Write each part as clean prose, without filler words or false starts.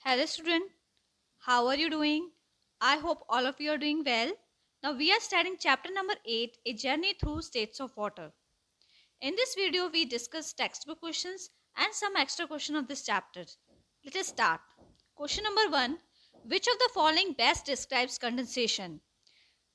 Hello student, how are you doing? I hope all of you are doing well. Now we are starting chapter number 8, A Journey Through States of Water. In this video we discuss textbook questions and some extra question of this chapter. Let us start. Question number 1. Which of the following best describes condensation?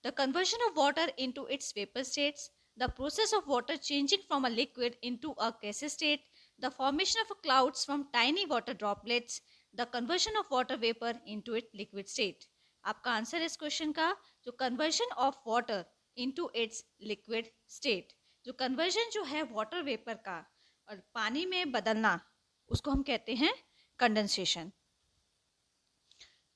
The conversion of water into its vapor states, the process of water changing from a liquid into a gaseous state, the formation of clouds from tiny water droplets, the conversion of water vapor into its liquid state. आपका answer इस question का जो conversion of water into its liquid state, जो conversion जो है water vapour का और पानी में बदलना, उसको हम कहते हैं condensation.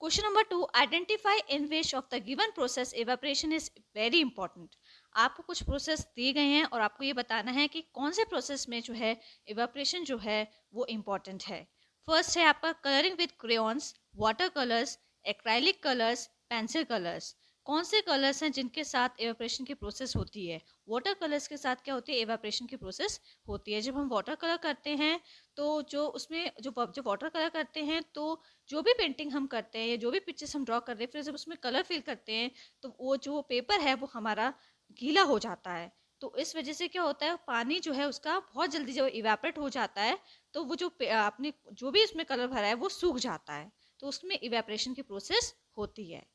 Question number 2. Identify in which of the given process evaporation is very important. आपको कुछ प्रोसेस दिए गए हैं और आपको ये बताना है कि कौन से प्रोसेस में जो है इवेपोरेशन जो है वो इम्पॉर्टेंट है. फर्स्ट है आपका colouring with crayons, water colours, acrylic colours, pencil colours. कौन से कलर्स हैं जिनके साथ इवेपोरेशन की प्रोसेस होती है? वाटर कलर्स के साथ क्या होती है? इवेपोरेशन की प्रोसेस होती है. जब हम वाटर कलर करते हैं तो जो उसमें जो वाटर कलर करते हैं तो जो भी पेंटिंग हम करते हैं या जो भी पिक्चर्स हम ड्रॉ कर रहे हैं, फिर जब उसमें कलर फिल करते हैं तो वो जो पेपर है वो हमारा गीला हो जाता है. तो इस वजह से क्या होता है, पानी जो है उसका बहुत जल्दी जब इवेपोरेट हो जाता है तो वो जो आपने जो भी उसमें कलर भरा है वो सूख जाता है. तो उसमें इवेपोरेशन की प्रोसेस होती है.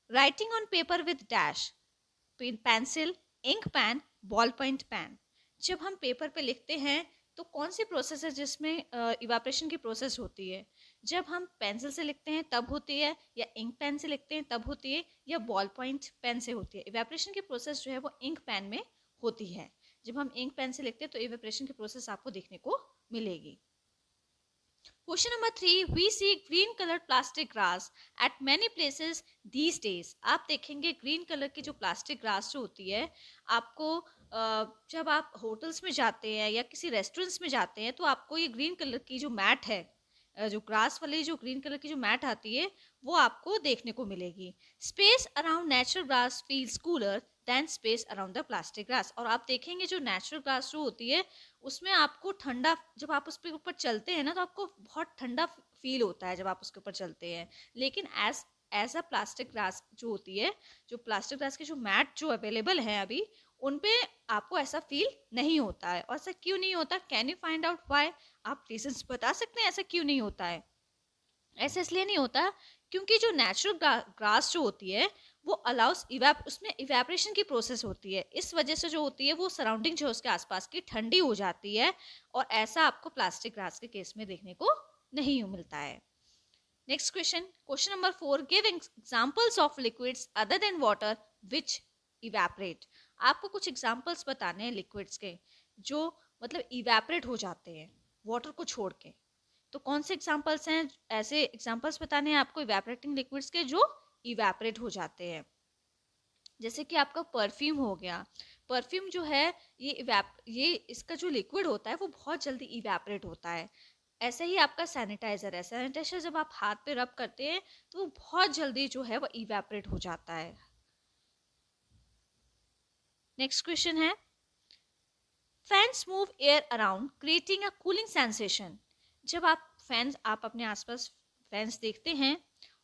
Writing on paper with dash, pencil, ink pen, ball point pen. जब हम पेपर पे लिखते हैं तो कौन सी प्रोसेस है जिसमें इवापोरेशन की प्रोसेस होती है? जब हम पेंसिल से लिखते हैं तब होती है, या इंक पेन से लिखते हैं तब होती है, या बॉल पॉइंट पेन से होती है? इवेपोरेशन की प्रोसेस जो है वो इंक पेन में होती है. जब हम इंक पेन से लिखते हैं तो इवेपोरेशन की प्रोसेस आपको देखने को मिलेगी. Question number 3. We see green colored plastic grass at many places these days. आप देखेंगे ग्रीन कलर की जो प्लास्टिक ग्रास जो होती है, आपको जब आप होटल्स में जाते हैं या किसी रेस्टोरेंट्स में जाते हैं तो आपको ये ग्रीन कलर की जो मैट है, जो ग्रास वाली जो ग्रीन कलर की जो मैट आती है वो आपको देखने को मिलेगी. Space around natural grass feels cooler than space around the plastic grass. और आप देखेंगे जो नेचुरल ग्रास जो होती है उसमें आपको ठंडा, जब आप उस पर ऊपर चलते हैं ना तो आपको बहुत ठंडा फील होता है जब आप उसके ऊपर चलते हैं. लेकिन एज अ प्लास्टिक ग्रास जो होती है, जो प्लास्टिक ग्रास के जो मैट जो अवेलेबल हैं अभी, उन पे आपको ऐसा फील नहीं होता है. और ऐसा क्यों नहीं होता? Can you find out why? आप रीजंस बता सकते हैं ऐसा क्यों नहीं होता है? ऐसा इसलिए नहीं होता क्योंकि जो नेचुरल ग्रास जो होती है वो अलाउस उसमें इवेपोरेशन की प्रोसेस होती है. इस वजह से जो होती है वो सराउंडिंग जो उसके आसपास की ठंडी हो जाती है, और ऐसा आपको प्लास्टिक ग्रास के केस में देखने को नहीं मिलता है. Next question, question number 4. Give examples of liquids other than water which evaporate. आपको कुछ एग्जांपल्स बताने हैं लिक्विड्स के जो मतलब इवेपोरेट हो जाते हैं वाटर को छोड़ के. तो कौन से एग्जांपल्स हैं? ऐसे एग्जांपल्स बताने हैं आपको इवेपोरेटिंग लिक्विड्स के जो इवेपोरेट हो जाते हैं. जैसे कि आपका परफ्यूम हो गया. परफ्यूम जो है ये इसका जो लिक्विड होता है वो बहुत जल्दी इवेपोरेट होता है. ऐसे ही आपका सैनिटाइजर है. सैनिटाइजर जब आप हाथ पे रब करते हैं तो वो बहुत जल्दी जो है वो इवेपोरेट हो जाता है. नेक्स्ट क्वेश्चन है, fans move air around creating a cooling sensation. जब आप अपने आसपास फैंस देखते हैं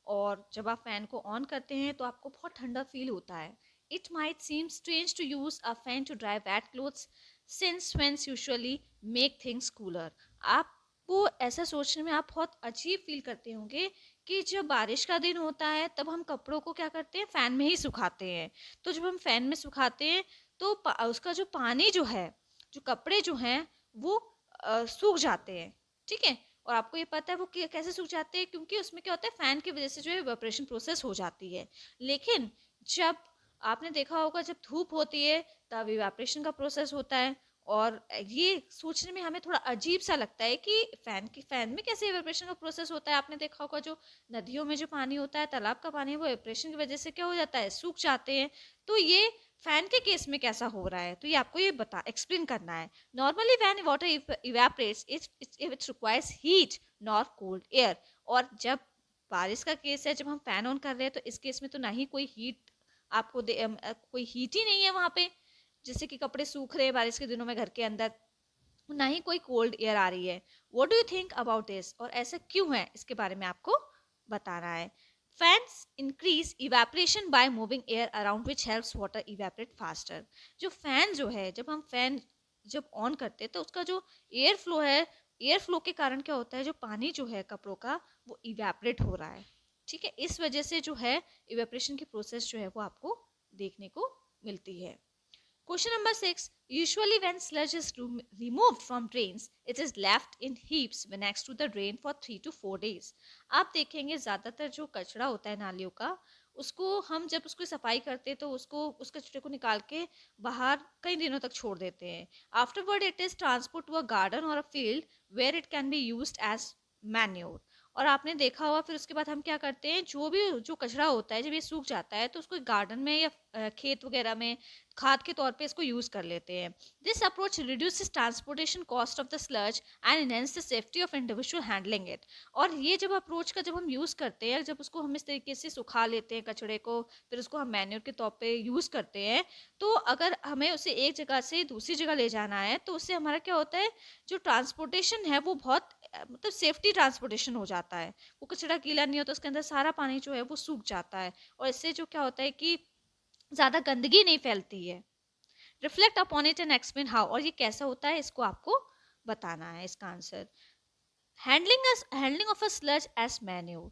और जब आप फैन को ऑन करते हैं तो आपको बहुत ठंडा फील होता है. It might seem strange to use a fan to dry wet clothes since fans usually make things cooler. आपको ऐसा सोचने में आप बहुत अजीब फील करते होंगे कि जब बारिश का दिन होता है तब हम कपड़ों को क्या करते हैं, फैन में ही सुखाते हैं. तो जब हम फैन में सुखाते हैं तो उसका जो पानी जो है, जो कपड़े जो हैं वो सूख जाते हैं. ठीक है. और आपको ये पता है वो कैसे सूख जाते हैं? क्योंकि उसमें क्या होता है, फैन की वजह से जो है इवेपोरेशन प्रोसेस हो जाती है. लेकिन जब आपने देखा होगा जब धूप होती है तब इवेपोरेशन का प्रोसेस होता है. और ये सोचने में हमें थोड़ा अजीब सा लगता है कि फैन में कैसे इवेपोरेशन का प्रोसेस होता है. आपने देखा होगा जो नदियों में जो पानी होता है, तालाब का पानी है, वो इवेपोरेशन की वजह से क्या हो जाता है, सूख जाते हैं. तो ये फैन के केस में कैसा हो रहा है, तो ये आपको ये एक्सप्लेन करना है. Normally when water evaporates it requires heat not cold air. और जब बारिश का केस है, जब हम फैन ऑन कर रहे हैं तो इस केस में तो ना ही कोई हीट आपको कोई हीट ही नहीं है वहाँ पे, जैसे कि कपड़े सूख रहे हैं बारिश के दिनों में घर के अंदर. ना ही कोई कोल्ड एयर आ रही है। What do you think about this? और ऐसा क्यों है, इसके बारे में आपको बताना है। Fans increase evaporation by moving air around which helps water evaporate faster. जो फैन जो है, जब हम फैन जब ऑन करते हैं तो उसका जो एयर फ्लो है, एयर फ्लो के कारण क्या होता है, जो पानी जो है कपड़ों का वो इवेपोरेट हो रहा है। ठीक है, इस वजह से जो है इवेपोरेशन की प्रोसेस जो है वो आपको देखने को मिलती है। Question number 6. Usually, when sludge is removed from drains, it is left in heaps next to the drain for 3 to 4 days. आप देखेंगे ज़्यादातर जो कचरा होता है नालियों का, उसको हम जब उसकी सफाई करते हैं तो उसको उस कचरे को निकाल के बाहर कई दिनों तक छोड़ देते हैं। Afterward it is transport to a garden or a field where it can be used as manure. और आपने देखा होगा फिर उसके बाद हम क्या करते हैं, जो कचरा होता है जब ये सूख जाता है तो उसको गार्डन में या खेत वगैरह में खाद के तौर पे इसको यूज़ कर लेते हैं। This approach reduces transportation cost of the sludge and enhance the safety of individual handling it. और ये जब अप्रोच का जब हम यूज़ करते हैं, जब उसको हम इस तरीके से सुखा लेते हैं कचड़े को, फिर उसको हम मैन्योर के तौर पे यूज़ करते हैं, तो अगर हमें उसे एक जगह से दूसरी जगह ले जाना है तो उससे हमारा क्या होता है, जो ट्रांसपोर्टेशन है वो बहुत मतलब सेफ्टी ट्रांसपोर्टेशन हो जाता है। वो कचरा गीला नहीं होता, उसके अंदर सारा पानी जो है वो सूख जाता है, और इससे जो क्या होता है कि ज़्यादा गंदगी नहीं फैलती है। Reflect upon it and explain how. और ये कैसा होता है, इसको आपको बताना है इसका answer. Handling of a sludge as manure.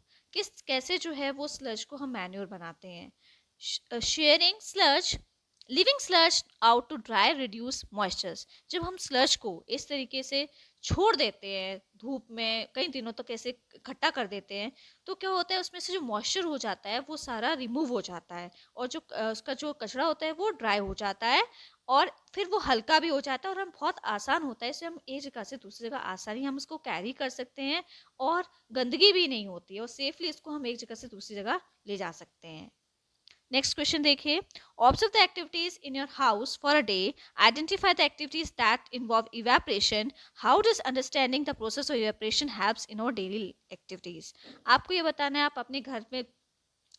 कैसे जो है वो स्लज को हम मैन्योर बनाते हैं। Sharing sludge, leaving sludge out to dry reduce moistures. जब हम स्लज को इस तरीके से छोड़ देते हैं धूप में कई दिनों तक ऐसे इकट्ठा कर देते हैं, तो क्या होता है उसमें से जो मॉइस्चर हो जाता है वो सारा रिमूव हो जाता है, और जो उसका जो कचरा होता है वो ड्राई हो जाता है, और फिर वो हल्का भी हो जाता है, और हम बहुत आसान होता है, इससे हम एक जगह से दूसरी जगह आसानी हम इसको कैरी कर सकते हैं, और गंदगी भी नहीं होती है, और सेफली इसको हम एक जगह से दूसरी जगह ले जा सकते हैं। नेक्स्ट क्वेश्चन देखिए। Observe the activities in your house for a day, identify the activities that involve evaporation, how does understanding the process of evaporation helps in our daily activities. आपको ये बताना है, आप अपने घर में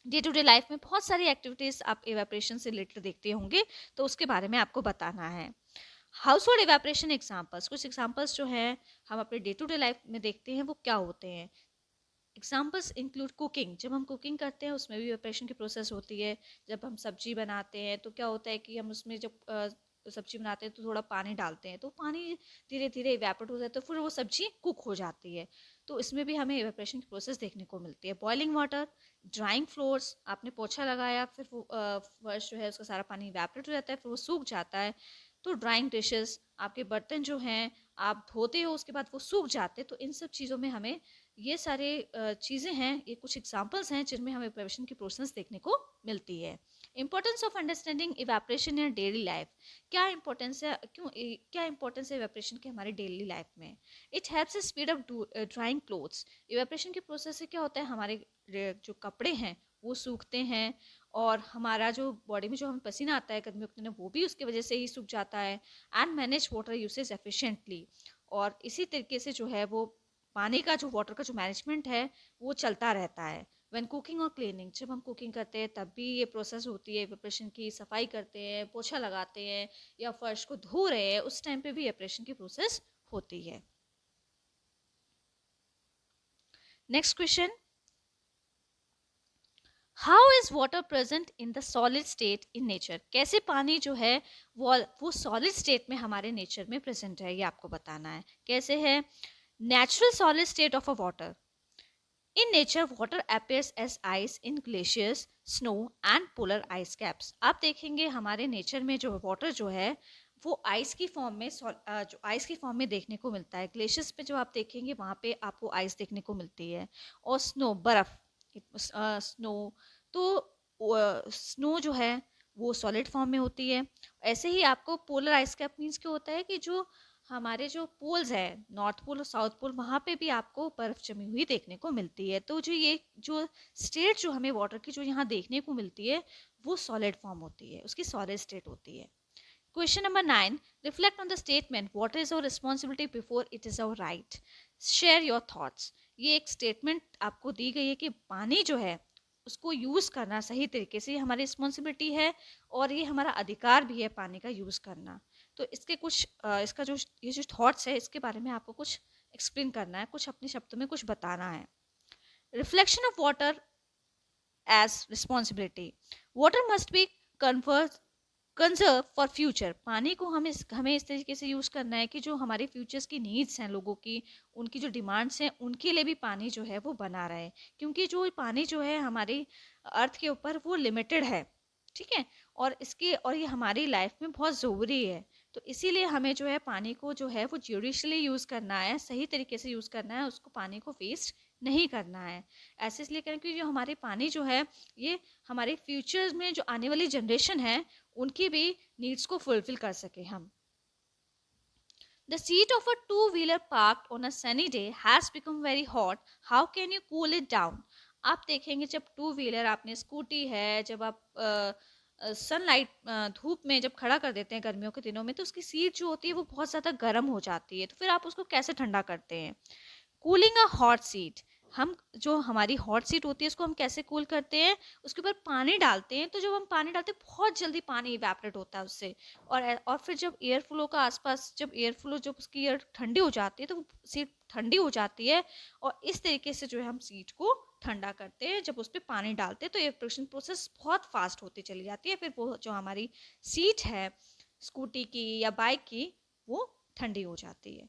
डे टू डे लाइफ में बहुत सारी एक्टिविटीज आप इवेपोरेशन से रिलेटेड देखते होंगे, तो उसके बारे में आपको बताना है। हाउस होल्ड इवेपोरेशन एग्जाम्पल्स, कुछ एग्जाम्पल्स जो है हम अपने डे टू डे लाइफ में देखते हैं वो क्या होते हैं। Examples include cooking. जब हम कुकिंग करते हैं उसमें भी इवेपोरेशन की प्रोसेस होती है। जब हम सब्जी बनाते हैं तो क्या होता है कि हम उसमें जब सब्जी बनाते हैं तो थोड़ा पानी डालते हैं, तो पानी धीरे धीरे इवेपोरेट हो जाता है, तो फिर वो सब्जी कुक हो जाती है, तो इसमें भी हमें इवेपोरेशन की प्रोसेस देखने को मिलती है। बॉइलिंग वाटर, ड्राइंग फ्लोर्स, आपने पोछा लगाया फिर वो फर्श जो है उसका सारा पानी इवेपोरेट हो जाता है, फिर वो सूख जाता है, तो ड्राइंग डिशेस, आपके बर्तन जो हैं आप धोते हो उसके बाद वो सूख जाते हैं, तो इन सब चीज़ों में हमें ये सारे चीज़ें हैं, ये कुछ एग्जांपल्स हैं जिनमें हमें इवेपोरेशन की प्रोसेस देखने को मिलती है। Importance of understanding evaporation in daily life. क्या इंपॉर्टेंस है, क्या इंपॉर्टेंस है इवेपोरेशन की हमारी डेली लाइफ में? It helps speed up drawing clothes. Evaporation की प्रोसेस से क्या होता है, हमारे जो कपड़े हैं वो सूखते हैं, और हमारा जो बॉडी में जो हमें पसीना आता है गर्मियों के दिन वो भी उसकी वजह से ही सूख जाता है। And manage water usage efficiently. और इसी तरीके से जो है वो पानी का जो वाटर का जो मैनेजमेंट है वो चलता रहता है। व्हेन कुकिंग और क्लीनिंग, जब हम कुकिंग करते हैं तब भी ये प्रोसेस होती है इवेपोरेशन की। सफाई करते हैं, पोछा लगाते हैं, या फर्श को धो रहे हैं, उस टाइम पे भी इवेपोरेशन की प्रोसेस होती है। Next question. How is water present in the solid state in nature. कैसे पानी जो है वो सॉलिड स्टेट में हमारे नेचर में प्रेजेंट है, ये आपको बताना है। कैसे है? Natural solid state of a water. In nature, water appears as ice in glaciers, snow and polar ice caps. आप देखेंगे हमारे नेचर में जो वाटर जो है वो आइस की फॉर्म में जो आइस की फॉर्म में देखने को मिलता है। ग्लेशियर्स पे जो आप देखेंगे वहाँ पे आपको आइस देखने को मिलती है, और स्नो, बर्फ, स्नो, तो स्नो जो है वो सॉलिड फॉर्म में होती है। ऐसे ही आपको पोलर आइस कैप मीन्स क्या होता है कि जो हमारे जो पोल्स है, नॉर्थ पोल और साउथ पोल, वहाँ पे भी आपको बर्फ जमी हुई देखने को मिलती है। तो जो ये जो स्टेट जो हमें वाटर की जो यहाँ देखने को मिलती है वो सॉलिड फॉर्म होती है, उसकी सॉलिड स्टेट होती है। Question number 9। Reflect on the statement water is our responsibility before it is our right. Share your thoughts. ये एक स्टेटमेंट आपको दी गई है कि पानी जो है उसको यूज़ करना सही तरीके से, ये हमारी रिस्पॉन्सिबिलिटी है और ये हमारा अधिकार भी है पानी का यूज़ करना। तो इसके कुछ इसका जो ये जो थॉट्स है इसके बारे में आपको कुछ एक्सप्लेन करना है, कुछ अपने शब्दों में कुछ बताना है. Reflection of water as responsibility. Water must be conserve for future. पानी को हमें इस तरीके से यूज़ करना है कि जो हमारे फ्यूचर्स की नीड्स हैं लोगों की, उनकी जो डिमांड्स हैं, उनके लिए भी पानी जो है वो बना रहे, क्योंकि जो पानी जो है हमारी अर्थ के ऊपर वो लिमिटेड है. ठीक है, और ये हमारी लाइफ में बहुत ज़रूरी है. तो इसीलिए हमें जो है पानी को जो है वो जुडिशली यूज़ करना है, सही तरीके से यूज़ करना है, उसको पानी को वेस्ट नहीं करना है. ऐसे इसलिए करें कि जो हमारे पानी जो है ये हमारे फ्यूचर में जो आने वाली जनरेशन है उनकी भी नीड्स को फुलफिल कर सके हम. The seat of a two-wheeler parked on a sunny day has become very hot. How can you cool it down? आप देखेंगे जब टू व्हीलर आपने स्कूटी है, जब आप सनलाइट धूप में जब खड़ा कर देते हैं गर्मियों के दिनों में, तो उसकी सीट जो होती है वो बहुत ज़्यादा गर्म हो जाती है. तो फिर आप उसको कैसे ठंडा करते हैं? Cooling a hot seat. हम जो हमारी हॉट सीट होती है उसको हम कैसे कूल करते हैं? उसके ऊपर पानी डालते हैं. तो जब हम पानी डालते हैं बहुत जल्दी पानी इवेपोरेट होता है उससे, और फिर जब एयर फ्लो का आसपास जब एयर फ्लो जब उसकी एयर ठंडी हो जाती है तो सीट ठंडी हो जाती है. और इस तरीके से जो है हम सीट को ठंडा करते हैं. जब उस पर पानी डालते हैं तो एवपोरेशन प्रोसेस बहुत फास्ट होती चली जाती है. फिर वो जो हमारी सीट है स्कूटी की या बाइक की वो ठंडी हो जाती है.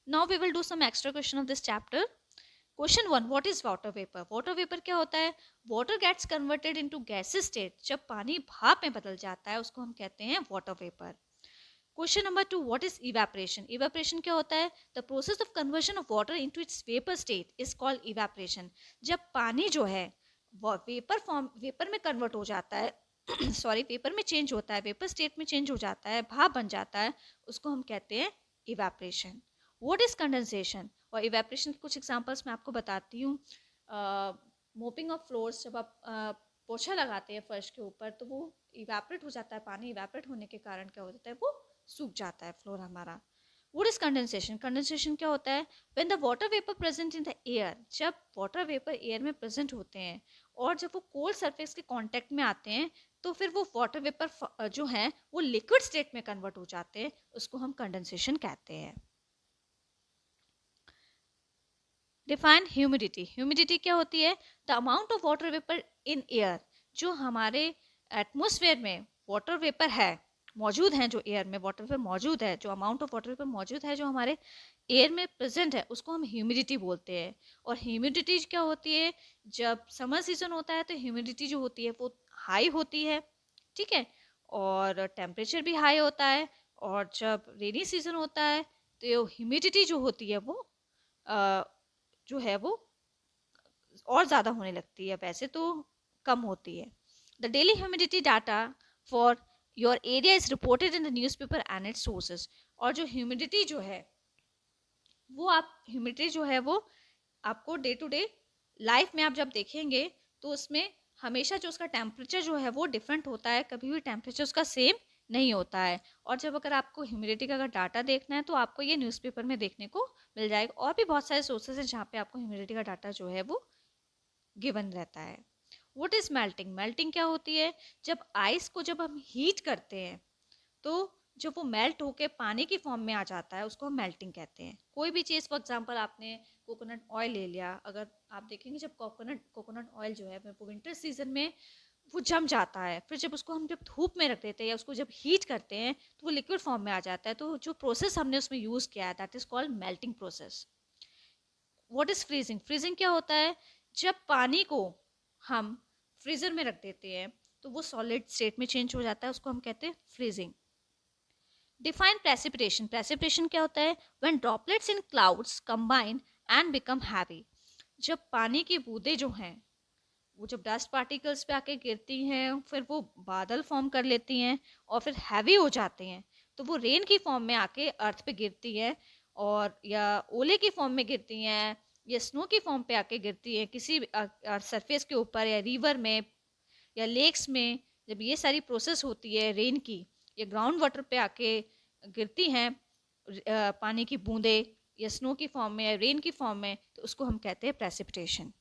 Now we will do some extra question of this chapter. Question 1. What is water vapor? Water vapor क्या होता है? Water gets converted into gaseous state. जब पानी भाप में बदल जाता है उसको हम कहते हैं water vapor. Question number 2. What is evaporation? Evaporation क्या होता है? The process of conversion of water into its vapor state is called evaporation. जब पानी जो है वो वेपर में कन्वर्ट हो जाता है सॉरी वेपर में चेंज होता है, वेपर स्टेट में चेंज हो जाता है, भाप बन जाता है, उसको हम कहते हैं इवेपरेशन. What is condensation? और इवेपरेशन के कुछ एग्जांपल्स मैं आपको बताती हूँ. मोपिंग ऑफ फ्लोर्स, जब आप पोछा लगाते हैं फर्श के ऊपर तो वो इवेपरेट हो जाता है. पानी इवेपरेट होने के कारण क्या हो जाता है? वो सूख जाता है फ्लोर हमारा. What is condensation? कंडेंसेशन क्या होता है? When the water vapour present in the air. जब वाटर वेपर एयर में प्रेजेंट होते हैं और जब वो कोल्ड सरफेस के कांटेक्ट में आते हैं तो फिर वो वाटर वेपर जो है वो लिक्विड स्टेट में कन्वर्ट हो जाते हैं, उसको हम कंडेंसेशन कहते हैं. Define humidity. ह्यूमिडिटी क्या होती है? The amount of water vapour in air. जो हमारे एटमोसफेयर में वाटर वेपर है मौजूद है, जो एयर में वाटर वेपर मौजूद है, जो अमाउंट ऑफ वाटर वेपर मौजूद है जो हमारे एयर में प्रेजेंट है, उसको हम ह्यूमिडिटी बोलते हैं. और ह्यूमिडिटी क्या होती है? जब समर सीजन होता है तो ह्यूमिडिटी जो होती है वो हाई होती है. ठीक है, और टेम्परेचर भी हाई होता है. और जब रेनी सीजन होता है तो ह्यूमिडिटी जो होती है वो जो है वो और ज़्यादा होने लगती है, वैसे तो कम होती है. The daily humidity data for your area is reported in the newspaper and it's sources. और जो ह्यूमिडिटी जो है वो ह्यूमिडिटी जो है वो आपको डे टू डे लाइफ में आप जब देखेंगे तो उसमें हमेशा जो उसका टेम्परेचर जो है वो डिफरेंट होता है, कभी भी टेम्परेचर उसका सेम नहीं होता है. और जब अगर आपको ह्यूमिडिटी का अगर डाटा देखना है तो आपको ये न्यूज़पेपर में देखने को मिल जाएगा. और भी बहुत सारे सोर्सेज हैं जहाँ पे आपको ह्यूमिडिटी का डाटा जो है वो गिवन रहता है. What is melting? मेल्टिंग क्या होती है? जब आइस को जब हम हीट करते हैं तो जब वो मेल्ट होके पानी की फॉर्म में आ जाता है उसको हम मेल्टिंग कहते हैं. कोई भी चीज़, फॉर एग्जांपल आपने कोकोनट ऑयल ले लिया, अगर आप देखेंगे जब कोकोनट ऑयल जो है वो विंटर सीजन में वो जम जाता है, फिर जब उसको हम जब धूप में रख देते हैं या उसको जब हीट करते हैं तो वो लिक्विड फॉर्म में आ जाता है. तो जो प्रोसेस हमने उसमें यूज़ किया है that is called melting process. What is freezing? Freezing क्या होता है? जब पानी को हम फ्रीजर में रख देते हैं तो वो सॉलिड स्टेट में चेंज हो जाता है, उसको हम कहते हैं फ्रीजिंग. Define precipitation. प्रेसिपिटेशन क्या होता है? When droplets in clouds combine and become heavy. जब पानी की बूंदें जो हैं वो जब डस्ट पार्टिकल्स पे आके गिरती हैं फिर वो बादल फॉर्म कर लेती हैं और फिर हैवी हो जाते हैं, तो वो रेन की फॉर्म में आके अर्थ पे गिरती है, और या ओले की फॉर्म में गिरती हैं, या स्नो की फॉर्म पे आके गिरती है किसी सरफेस के ऊपर या रिवर में या लेक्स में. जब ये सारी प्रोसेस होती है रेन की, या ग्राउंड वाटर पे आके गिरती हैं पानी की बूंदे या स्नो की फॉर्म में या रेन की फॉर्म में, तो उसको हम कहते हैं precipitation.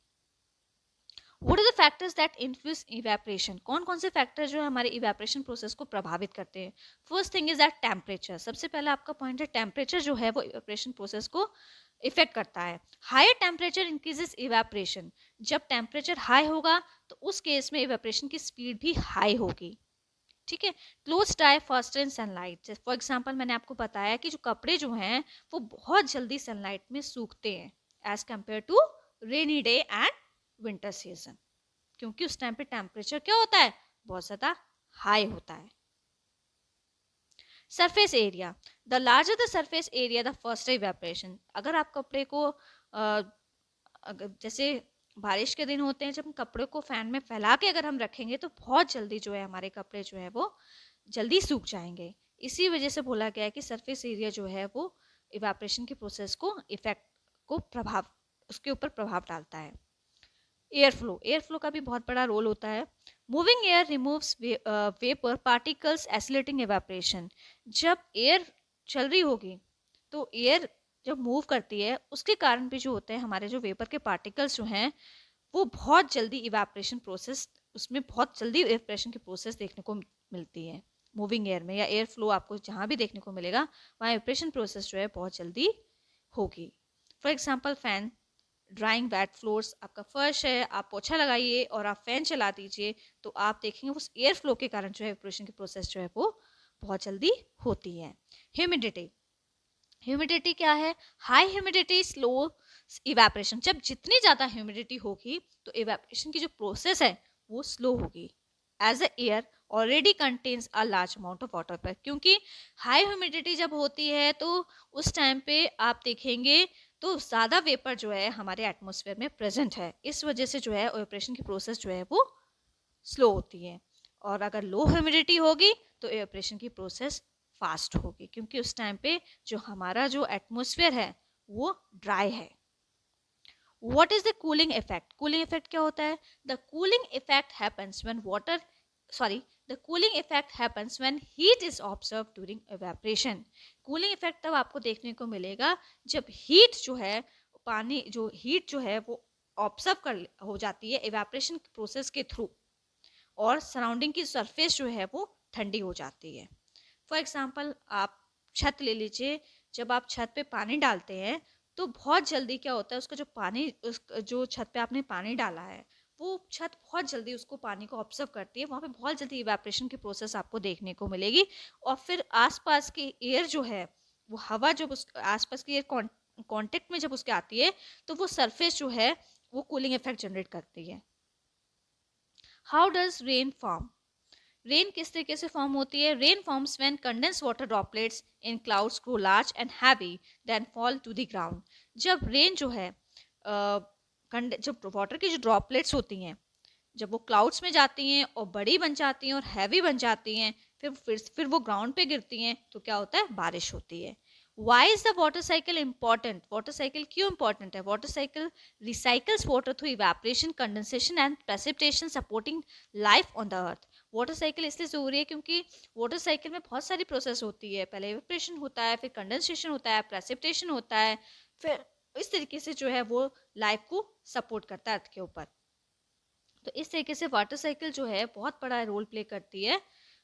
What are the factors that influence evaporation, कौन कौन से फैक्टर जो है हमारे इवेपोरेशन प्रोसेस को प्रभावित करते हैं? First thing is that temperature, सबसे पहला आपका पॉइंट है टेम्परेचर जो है वो इवेपोरेशन प्रोसेस को इफेक्ट करता है। हायर टेम्परेचर इंक्रीजेस इवेपोरेशन, जब टेम्परेचर हाई होगा तो उस केस में इवेपोरेशन की स्पीड भी हाई होगी। ठीक है। Clothes dry faster in sunlight, for example मैंने आपको बताया कि जो कपड़े जो हैं वो बहुत जल्दी सनलाइट में सूखते हैं as compare to rainy day and winter season, क्योंकि उस टाइम पे टेम्परेचर क्या होता है, बहुत ज़्यादा हाई होता है। Surface area, the larger the surface area the faster evaporation, अगर आप कपड़े को जैसे बारिश के दिन होते हैं जब हम कपड़े को फैन में फैला के अगर हम रखेंगे तो बहुत जल्दी जो है हमारे कपड़े जो है वो जल्दी सूख जाएंगे। इसी वजह से बोला गया है कि सरफेस एरिया जो है वो इवेपोरेशन के प्रोसेस को इफेक्ट को प्रभाव उसके ऊपर प्रभाव डालता है। एयर फ्लो, एयर फ्लो का भी बहुत बड़ा रोल होता है। Moving air removes vapour particles oscillating evaporation, जब एयर चल रही होगी तो एयर जब मूव करती है उसके कारण भी जो होते हैं हमारे जो वेपर के पार्टिकल्स जो हैं वो बहुत जल्दी इवेपोरेशन प्रोसेस, उसमें बहुत जल्दी इवेपोरेशन की प्रोसेस देखने को मिलती है। मूविंग एयर में या एयर फ्लो आपको जहाँ भी देखने को मिलेगा वहाँ इवेपोरेशन प्रोसेस जो है बहुत जल्दी होगी। For example fan drying wet floors, आपका फर्श है, आप पोछा लगाइए और आप फैन चला दीजिए तो आप देखेंगे उस एयर फ्लो के कारण जो है इवेपोरेशन की प्रोसेस जो है वो बहुत जल्दी होती है। ह्यूमिडिटी, ह्यूमिडिटी क्या है, हाई ह्यूमिडिटी स्लो इवेपोरेशन, जब जितनी ज़्यादा ह्यूमिडिटी होगी तो इवेपोरेशन की जो प्रोसेस है वो स्लो होगी as a air already contains a large amount of water पर, क्योंकि हाई ह्यूमिडिटी जब होती है तो उस टाइम पे आप देखेंगे तो ज़्यादा वेपर जो है हमारे एटमॉस्फेयर में प्रेजेंट है, इस वजह से जो है इवेपोरेशन की प्रोसेस जो है वो स्लो होती है। और अगर लो ह्यूमिडिटी होगी तो इवेपोरेशन की प्रोसेस फास्ट होगी, क्योंकि उस टाइम पे जो हमारा जो एटमॉस्फेयर है वो ड्राई है। What is the cooling effect? Cooling effect क्या होता है? The cooling effect happens when water, sorry, the cooling effect happens when heat is observed during evaporation. Cooling effect तब आपको देखने को मिलेगा जब heat जो है, पानी जो heat जो है वो ऑब्जर्व कर हो जाती है evaporation प्रोसेस के थ्रू और सराउंडिंग की सरफेस जो है वो ठंडी हो जाती है। फॉर एग्जाम्पल आप छत ले लीजिए, जब आप छत पे पानी डालते हैं तो बहुत जल्दी क्या होता है उसका जो पानी उस जो छत पे आपने पानी डाला है वो छत बहुत जल्दी उसको पानी को ऑब्जर्व करती है, वहाँ पे बहुत जल्दी इवेपोरेशन की प्रोसेस आपको देखने को मिलेगी और फिर आसपास की एयर जो है वो हवा जब उस आसपास की एयर कांटेक्ट में जब उसके आती है तो वो सरफेस जो है वो कूलिंग इफेक्ट जनरेट करती है। How does rain form, rain किस तरीके से फॉर्म होती है? Rain forms when condense water droplets in clouds grow large and heavy then fall to the ground, जब रेन जो है जब वाटर की जो ड्रॉपलेट्स होती हैं जब वो क्लाउड्स में जाती हैं और बड़ी बन जाती हैं और हैवी बन जाती हैं फिर वो ग्राउंड पे गिरती हैं तो क्या होता है, बारिश होती है। Why is the water cycle important, water cycle क्यों इंपॉर्टेंट है? Water cycle recycles water through evaporation condensation and precipitation supporting life on the earth. Water cycle इसलिए ज़रूरी है क्योंकि वाटर साइकिल में बहुत सारी प्रोसेस होती है, पहले इवेपोरेशन होता है, फिर कंडेंसेशन होता है, प्रेसिपिटेशन होता है, फिर इस तरीके से जो है वो लाइफ को सपोर्ट करता है अर्थ के ऊपर। तो इस तरीके से वाटर साइकिल जो है बहुत बड़ा रोल प्ले करती है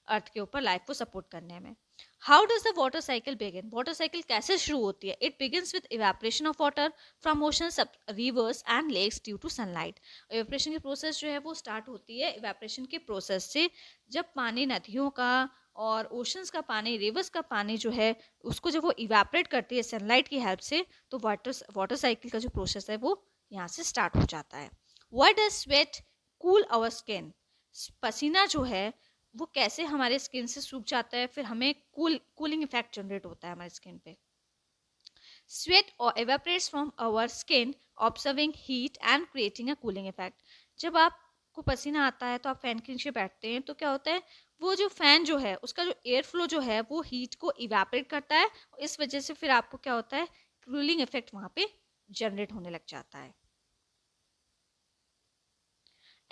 अर्थ के ऊपर लाइफ को सपोर्ट करने में। How does the water cycle begin, water cycle कैसे शुरू होती है? It begins with evaporation of water from oceans, rivers and lakes due to sunlight. Evaporation की प्रोसेस जो है वो स्टार्ट होती है इवेपोरेशन के प्रोसेस से, जब पानी नदियों का और ओशंस का पानी, रिवर्स का पानी जो है उसको जब वो इवेपोरेट करती है सनलाइट की हेल्प से तो वाटर साइकिल का जो प्रोसेस है वो यहाँ से स्टार्ट हो जाता है। Why does sweat cool our skin, पसीना जो है वो कैसे हमारे स्किन से सूख जाता है, फिर हमें कूलिंग इफेक्ट जनरेट होता है हमारे स्किन पे। स्वेट और evaporates from our skin observing heat and creating a cooling effect। जब आपको पसीना आता है तो आप फैन के नीचे बैठते हैं तो क्या होता है, वो जो फैन जो है उसका जो एयर फ्लो जो है वो हीट को इवेपोरेट करता है, इस वजह से फिर आपको क्या होता है, कूलिंग इफेक्ट वहाँ पे जनरेट होने लग जाता है।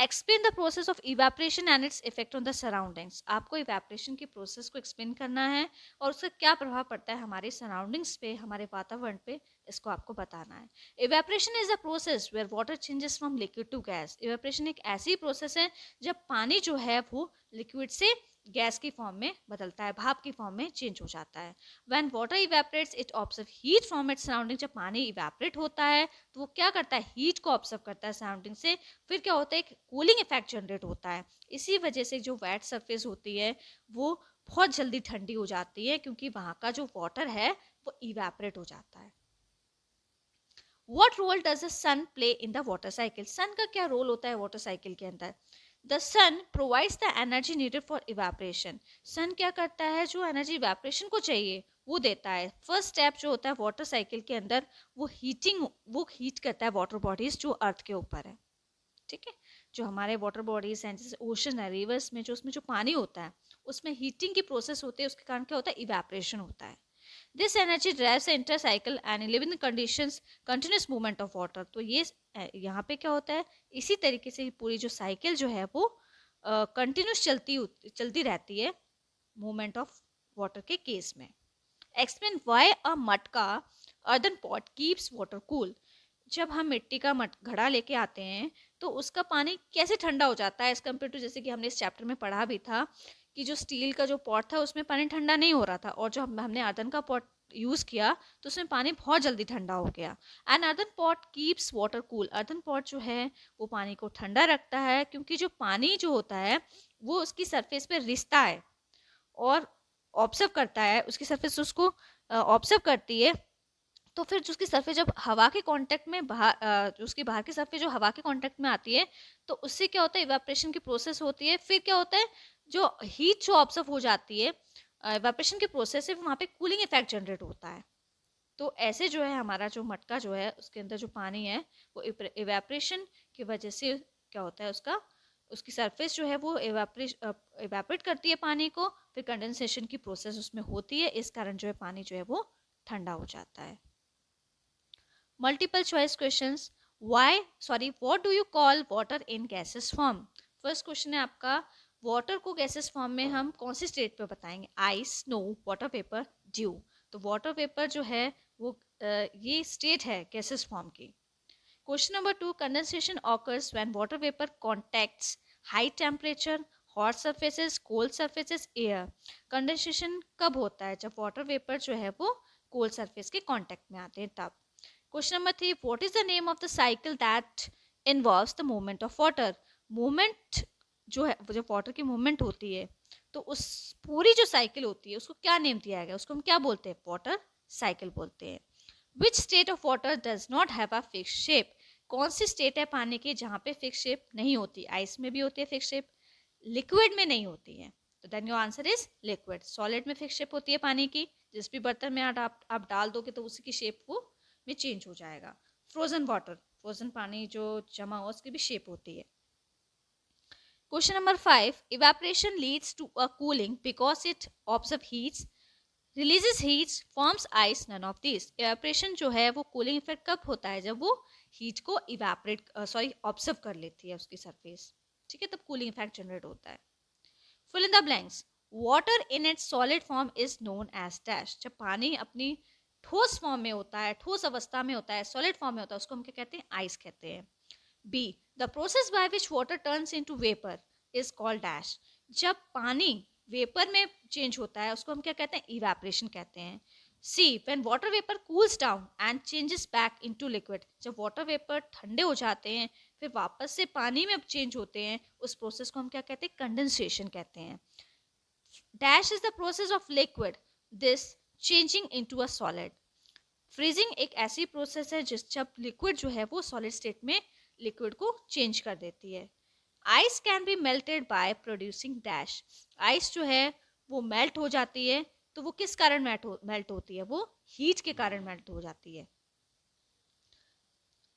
Explain the process of evaporation and its effect on the surroundings. आपको इवेपोरेशन की प्रोसेस को एक्सप्लेन करना है और उसका क्या प्रभाव पड़ता है हमारे सराउंडिंग्स पे, हमारे वातावरण पे, इसको आपको बताना है। Evaporation is a process where water changes from liquid to gas. Evaporation एक ऐसी प्रोसेस है जब पानी जो है वो लिक्विड से गैस की फॉर्म में बदलता है, भाप की फॉर्म में चेंज हो जाता है। When water evaporates it observe heat from its surrounding. जब पानी इवेपोरेट होता है तो वो क्या करता है, हीट को ऑब्जर्व करता है सराउंडिंग से, फिर क्या होता है, एक कूलिंग इफेक्ट जनरेट होता है। इसी वजह से जो वेट सरफेस होती है वो बहुत जल्दी ठंडी हो जाती है, क्योंकि वहाँ का जो वाटर है वो इवेपोरेट हो जाता है। What role does the sun play in the water cycle? सन का क्या रोल होता है वाटर साइकिल के अंदर? The sun provides the energy needed for evaporation. सन क्या करता है, जो एनर्जी इवेपोरेशन को चाहिए वो देता है। फर्स्ट स्टेप जो होता है वाटर साइकिल के अंदर वो हीट करता है वाटर बॉडीज जो अर्थ के ऊपर है। ठीक है, जो हमारे वाटर बॉडीज हैं जैसे ओशन है, रिवर्स में जो उसमें जो पानी होता है उसमें हीटिंग की प्रोसेस होती है, उसके कारण क्या होता है, इवेपोरेशन होता है। This energy drives the intercycle and living conditions continuous movement of water. तो ये यहाँ पे क्या होता है, इसी तरीके से पूरी जो साइकिल जो है वो कंटिन्यूस चलती रहती है मूवमेंट ऑफ वाटर के केस में। एक्सप्लेन व्हाई अ मटका earthen pot keeps water cool. जब हम मिट्टी का घड़ा लेके आते हैं तो उसका पानी कैसे ठंडा हो जाता है एज कम्पेयर टू, जैसे कि हमने इस चैप्टर में पढ़ा भी था कि जो स्टील का जो पॉट था उसमें पानी ठंडा नहीं हो रहा था, और जो हमने अर्दन का पॉट यूज़ किया तो उसमें पानी बहुत जल्दी ठंडा हो गया। And earthen pot keeps water cool. Earthen pot जो है वो पानी को ठंडा रखता है, क्योंकि जो पानी जो होता है वो उसकी सरफेस पे रिसता है और ऑब्जर्व करता है, उसकी सरफेस उसको ऑब्जर्व करती है। तो फिर जो उसकी सरफेस जब हवा के कांटेक्ट में उसकी बाहर की सरफेस जो हवा के कांटेक्ट में आती है तो उससे क्या होता है, इवेपोरेशन की प्रोसेस होती है। फिर क्या होता है, जो हीट जो ऑब्जर्व हो जाती है इवेपोरेशन के प्रोसेस से, वहाँ पे कूलिंग इफेक्ट जनरेट होता है। तो ऐसे जो है हमारा जो मटका जो है उसके अंदर जो पानी है वो इवेपोरेशन की वजह से क्या होता है, उसकी सरफेस जो है वो इवेपोरेट करती है पानी को, फिर कंडेंसेशन की प्रोसेस उसमें होती है, इस कारण जो है पानी जो है वो ठंडा हो जाता है। Multiple choice questions. What do you call water in gases form? First question है आपका, वाटर को गैसेस फॉर्म में हम कौन सी स्टेट पे बताएंगे? Ice, snow, water vapour, due. तो वाटर वेपर जो है वो ये स्टेट है गैसेस फॉर्म की। Question number 2, condensation occurs when water vapour contacts high temperature, hot surfaces, cold surfaces, air. Condensation कब होता है? जब वाटर वेपर जो है वो कोल्ड सरफेस के कॉन्टैक्ट में आते हैं तब। Question number 3, what is the name of the cycle that involves the movement of water? Movement जो है, जब वाटर की मूवमेंट होती है तो उस पूरी जो साइकिल होती है उसको क्या नेम दिया गया, उसको हम क्या बोलते हैं? वाटर साइकिल बोलते हैं। Which state of water does not have a fix shape? कौन सी स्टेट है पानी की जहाँ पे फिक्स शेप नहीं होती? आइस में भी होती है फिक्स शेप, लिक्विड में नहीं होती है। तो then your answer is liquid. Solid में फिक्स शेप होती है पानी की, जिस भी बर्तन में आप डाल दोगे तो उसी की शेप वो में चेंज हो जाएगा। फ्रोजन वाटर, फ्रोजन पानी जो जमा हो उसकी भी शेप होती है। Question number 5, evaporation leads to a cooling because it observe heats, releases heats, forms ice, none of this. Evaporation जो है वो कूलिंग इफेक्ट कब होता है? जब वो हीट को ऑब्जर्व कर लेती है उसकी सरफेस, ठीक है, तब कूलिंग इफेक्ट जनरेट होता है। Fill in the blanks. Water in its solid form is known as dash. जब पानी अपनी ठोस फॉर्म में होता है, ठोस अवस्था में होता है, सॉलिड फॉर्म में होता है, उसको हम क्या कहते हैं? आइस कहते हैं। B, the process by which water turns into vapour is called dash. जब पानी वेपर में चेंज होता है उसको हम क्या कहते हैं? इवेपोरेशन कहते हैं। See, when water vapour cools down and changes back into liquid. जब वाटर वेपर ठंडे हो जाते हैं फिर वापस से पानी में चेंज होते हैं, उस प्रोसेस को हम क्या कहते हैं? कंडेंसेशन कहते हैं। Dash is the process of liquid this changing into a solid. Freezing एक ऐसी प्रोसेस है जब लिक्विड जो है वो सॉलिड स्टेट में लिक्विड को चेंज कर देती है। Ice can be melted by producing dash. Ice जो है वो मेल्ट हो जाती है, तो वो किस कारण मेल्ट होती है? वो हीट के कारण मेल्ट हो जाती है।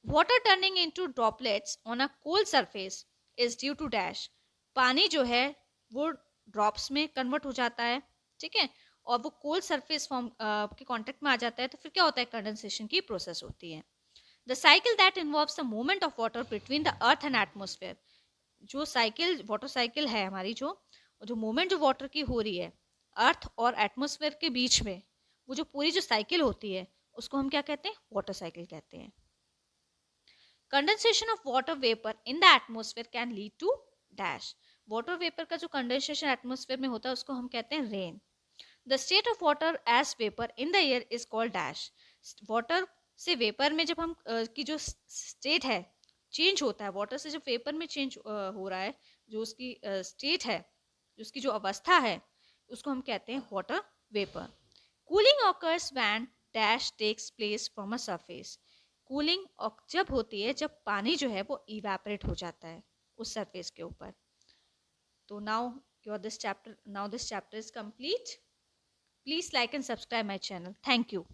Water turning into droplets on a cold surface is due to dash. पानी जो है वो ड्रॉप्स में कन्वर्ट हो जाता है, ठीक है, और वो कोल्ड सरफेस फॉर्म के कांटेक्ट में आ जाता है, तो फिर क्या होता है? कंडेंसेशन की प्रोसेस होती है। The cycle that involves the movement of water between the earth and atmosphere. जो साइकिल वाटर साइकिल है हमारी, जो मूवमेंट जो वाटर की हो रही है अर्थ और एटमॉस्फेयर के बीच में, वो जो पूरी जो साइकिल होती है उसको हम क्या कहते हैं, वाटर साइकिल कहते हैं। Condensation of water vapour in the atmosphere can lead to dash. Water vapour का जो कंडेंसेशन एटमॉस्फेयर में होता है उसको हम कहते हैं rain. The state of water as vapour in the air is called dash. Water से वेपर में जब हम की जो स्टेट है चेंज होता है, वाटर से जब वेपर में चेंज हो रहा है, जो उसकी स्टेट है, उसकी जो अवस्था है, उसको हम कहते हैं water vapour. Cooling occurs when dash takes place from a surface. Cooling जब होती है जब पानी जो है वो इवेपोरेट हो जाता है उस सरफेस के ऊपर। तो now this chapter is complete. Please like and subscribe my channel. Thank you.